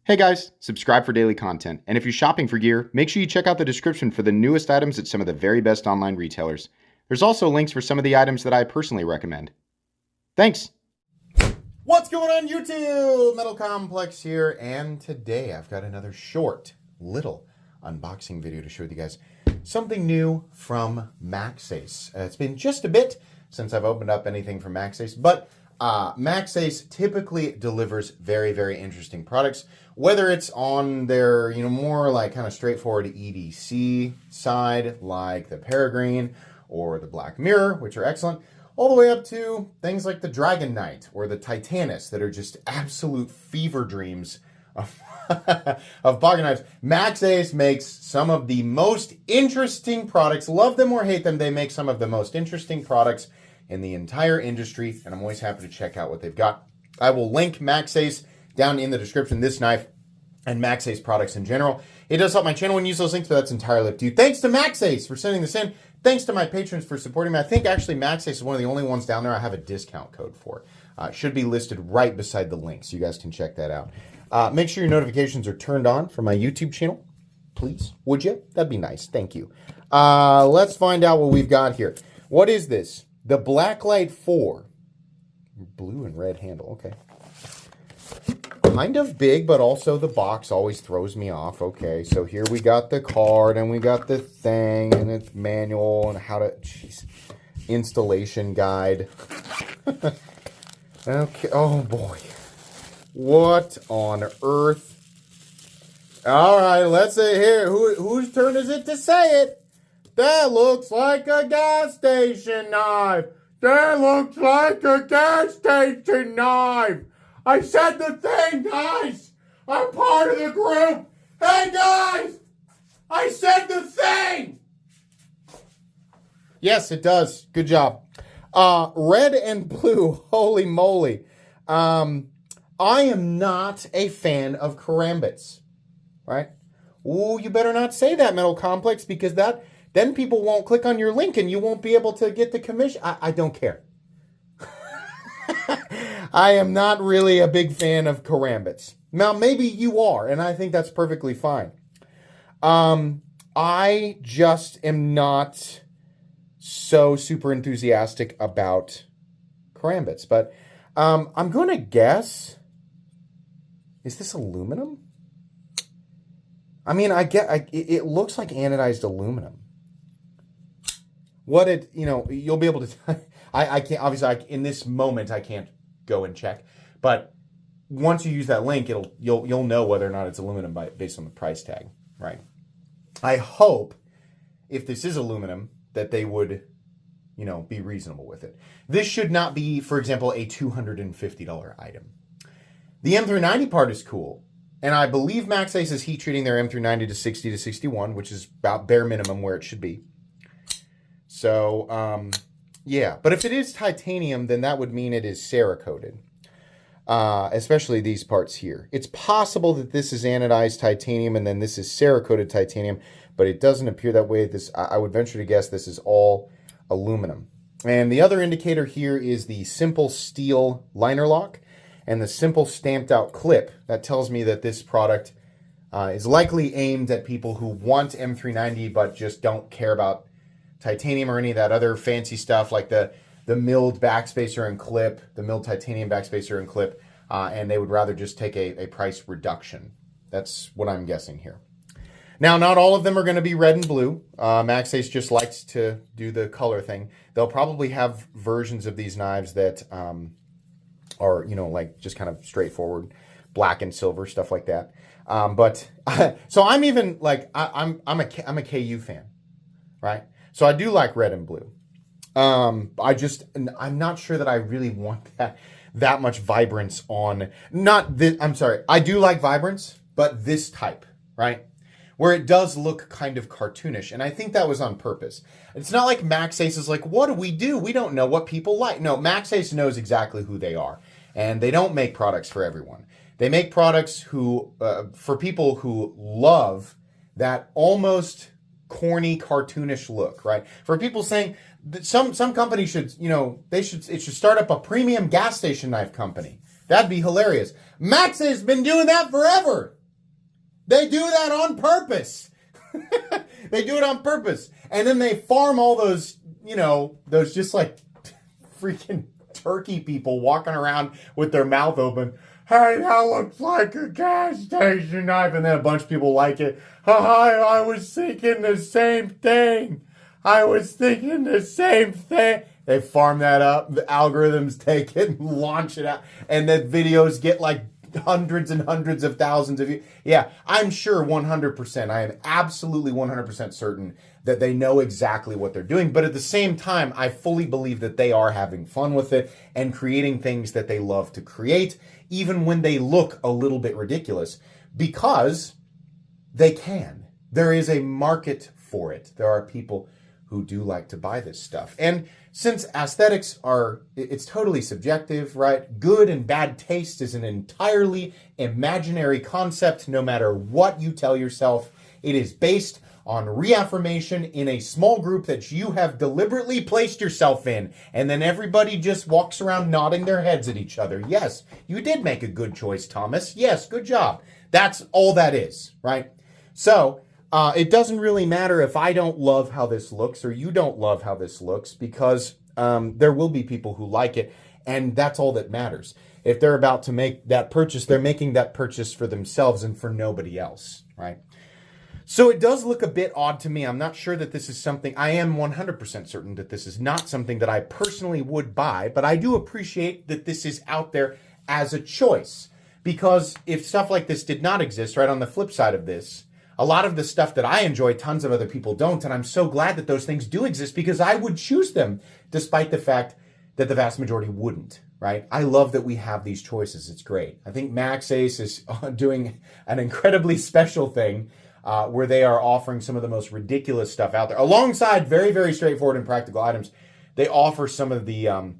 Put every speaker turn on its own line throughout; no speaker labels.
Hey guys, subscribe for daily content, and if you're shopping for gear, make sure you check out the description for the newest items at some of the very best online retailers. There's also links for some of the items that I personally recommend. Thanks!
What's going on YouTube? Metal Complex here, and today I've got another short, little unboxing video to show you guys something new from Maxace. It's been just a bit since I've opened up anything from Maxace, but Maxace typically delivers very, very interesting products, whether it's on their, more like kind of straightforward EDC side, like the Peregrine or the Black Mirror, which are excellent, all the way up to things like the Dragon Knight or the Titanus that are just absolute fever dreams of pocket knives. Maxace makes some of the most interesting products. Love them or hate them, they make some of the most interesting products in the entire industry, and I'm always happy to check out what they've got. I will link Maxace down in the description, this knife, and Maxace products in general. It does help my channel when you use those links, but that's entirely up to you. Thanks to Maxace for sending this in. Thanks to my patrons for supporting me. I think actually Maxace is one of the only ones down there I have a discount code for. It should be listed right beside the link, so you guys can check that out. Make sure your notifications are turned on for my YouTube channel. Please, would you? That'd be nice. Thank you. Let's find out what we've got here. What is this? The Blacklight 4. Blue and red handle. Okay. Kind of big, but also the box always throws me off. Okay, so here we got the card, and we got the thing, and it's manual, and how to... Jeez. Installation guide. Okay. Oh, boy. What on earth? All right, let's see here. Whose turn is it to say it? That looks like a gas station knife. That looks like a gas station knife. I said the thing, guys. I'm part of the group. Hey, guys. I said the thing. Yes, it does. Good job. Red and blue. Holy moly. I am not a fan of karambits. Right? Ooh, you better not say that, Metal Complex, because then people won't click on your link and you won't be able to get the commission. I don't care. I am not really a big fan of karambits. Now, maybe you are, and I think that's perfectly fine. I just am not so super enthusiastic about karambits. But I'm going to guess, is this aluminum? I mean, it looks like anodized aluminum. You'll be able to... I can't, obviously, in this moment, I can't go and check. But once you use that link, you'll know whether or not it's aluminum based on the price tag, right? I hope, if this is aluminum, that they would, be reasonable with it. This should not be, for example, a $250 item. The M390 part is cool. And I believe Maxace is heat treating their M390 to 60 to 61, which is about bare minimum where it should be. So, yeah. But if it is titanium, then that would mean it is Cerakoted. Especially these parts here. It's possible that this is anodized titanium and then this is Cerakoted titanium, but it doesn't appear that way. I would venture to guess this is all aluminum. And the other indicator here is the simple steel liner lock and the simple stamped out clip. That tells me that this product is likely aimed at people who want M390 but just don't care about titanium or any of that other fancy stuff like the milled backspacer and clip, the milled titanium backspacer and clip, and they would rather just take a price reduction. That's what I'm guessing here. Now, not all of them are going to be red and blue. Maxace just likes to do the color thing. They'll probably have versions of these knives that are, like just kind of straightforward, black and silver, stuff like that. But so I'm even like, I'm a KU fan, right? So I do like red and blue. I'm not sure that I really want that much vibrance on, I'm sorry, I do like vibrance, but this type, right? Where it does look kind of cartoonish, and I think that was on purpose. It's not like Maxace is like, what do? We don't know what people like. No, Maxace knows exactly who they are, and they don't make products for everyone. They make products for people who love that almost corny, cartoonish look, right? For people saying that some companies should, it should start up a premium gas station knife company. That'd be hilarious. Maxace has been doing that forever. They do that on purpose. They do it on purpose. And then they farm all those, those just like freaking turkey people walking around with their mouth open. Hey, that looks like a gas station knife. And then a bunch of people like it. I was thinking the same thing. They farm that up. The algorithms take it and launch it out. And the videos get like hundreds and hundreds of thousands of views. Yeah, I'm sure 100%. I am absolutely 100% certain that they know exactly what they're doing. But at the same time, I fully believe that they are having fun with it and creating things that they love to create, even when they look a little bit ridiculous, because they can. There is a market for it. There are people who do like to buy this stuff. And since aesthetics it's totally subjective, right? Good and bad taste is an entirely imaginary concept, no matter what you tell yourself. It is based on reaffirmation in a small group that you have deliberately placed yourself in. And then everybody just walks around nodding their heads at each other. Yes, you did make a good choice, Thomas. Yes, good job. That's all that is, right? So, it doesn't really matter if I don't love how this looks or you don't love how this looks, because there will be people who like it, and that's all that matters. If they're about to make that purchase, they're making that purchase for themselves and for nobody else, right? So it does look a bit odd to me. I'm not sure that this is something, I am 100% certain that this is not something that I personally would buy, but I do appreciate that this is out there as a choice, because if stuff like this did not exist, right, on the flip side of this, a lot of the stuff that I enjoy, tons of other people don't, and I'm so glad that those things do exist, because I would choose them, despite the fact that the vast majority wouldn't, right? I love that we have these choices. It's great. I think Maxace is doing an incredibly special thing where they are offering some of the most ridiculous stuff out there. Alongside very, very straightforward and practical items, they offer some of the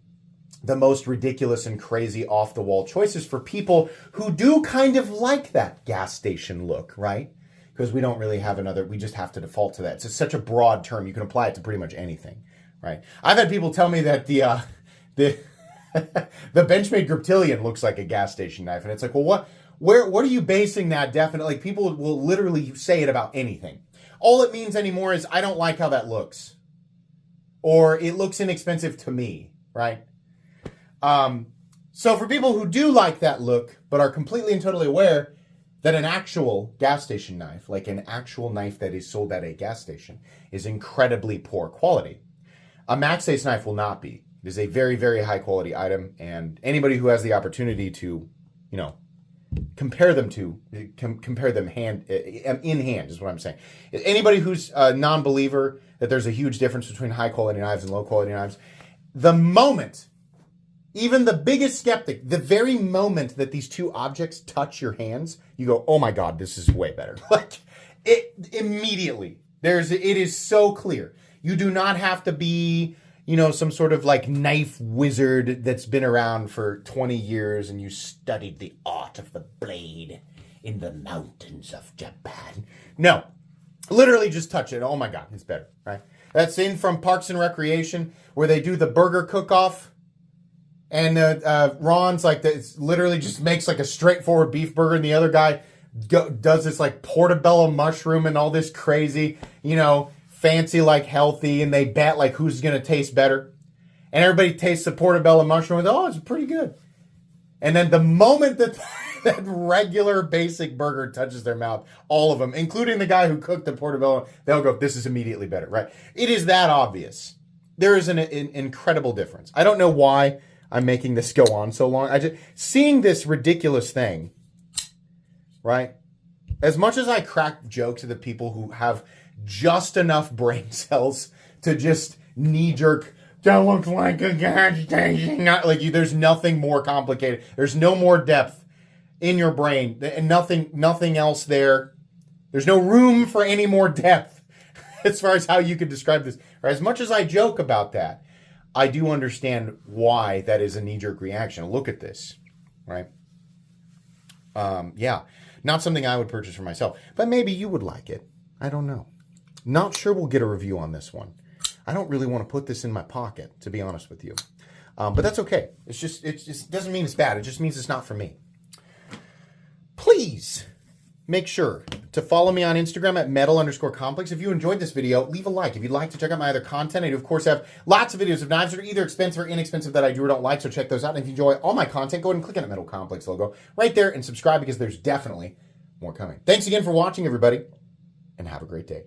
most ridiculous and crazy off-the-wall choices for people who do kind of like that gas station look, right? Because we don't really have we just have to default to that. It's such a broad term. You can apply it to pretty much anything, right? I've had people tell me that the Benchmade Griptilian looks like a gas station knife. And it's like, well, what are you basing that definitely? Like, people will literally say it about anything. All it means anymore is, I don't like how that looks. Or it looks inexpensive to me, right? So for people who do like that look, but are completely and totally aware that an actual gas station knife, like an actual knife that is sold at a gas station, is incredibly poor quality, a Maxace knife will not be. It is a very, very high quality item, and anybody who has the opportunity to, compare them hand in hand is what I'm saying. Anybody who's a non-believer that there's a huge difference between high quality knives and low quality knives, the moment, even the biggest skeptic, the very moment that these two objects touch your hands, you go, oh my God, this is way better. Like, it immediately, it is so clear. You do not have to be, some sort of like knife wizard that's been around for 20 years and you studied the art of the blade in the mountains of Japan. No, literally just touch it. Oh my God, it's better, right? That scene from Parks and Recreation where they do the burger cook-off. And Ron's like, literally just makes like a straightforward beef burger, and the other guy does this like portobello mushroom and all this crazy, fancy like healthy, and they bet like who's going to taste better. And everybody tastes the portobello mushroom and, oh, it's pretty good. And then the moment that that regular basic burger touches their mouth, all of them, including the guy who cooked the portobello, they'll go, this is immediately better, right? It is that obvious. There is an incredible difference. I don't know why I'm making this go on so long. Seeing this ridiculous thing, right? As much as I crack jokes at the people who have just enough brain cells to just knee-jerk, that looks like a gas station. There's nothing more complicated. There's no more depth in your brain, and nothing else there. There's no room for any more depth as far as how you could describe this. Right? As much as I joke about that, I do understand why that is a knee-jerk reaction. Look at this, right? Yeah, not something I would purchase for myself, but maybe you would like it. I don't know. Not sure we'll get a review on this one. I don't really want to put this in my pocket, to be honest with you. But that's okay. It just doesn't mean it's bad. It just means it's not for me. Please make sure to follow me on Instagram at metal_complex. If you enjoyed this video, leave a like. If you'd like to check out my other content, I do, of course, have lots of videos of knives that are either expensive or inexpensive that I do or don't like, so check those out. And if you enjoy all my content, go ahead and click on the Metal Complex logo right there and subscribe because there's definitely more coming. Thanks again for watching, everybody, and have a great day.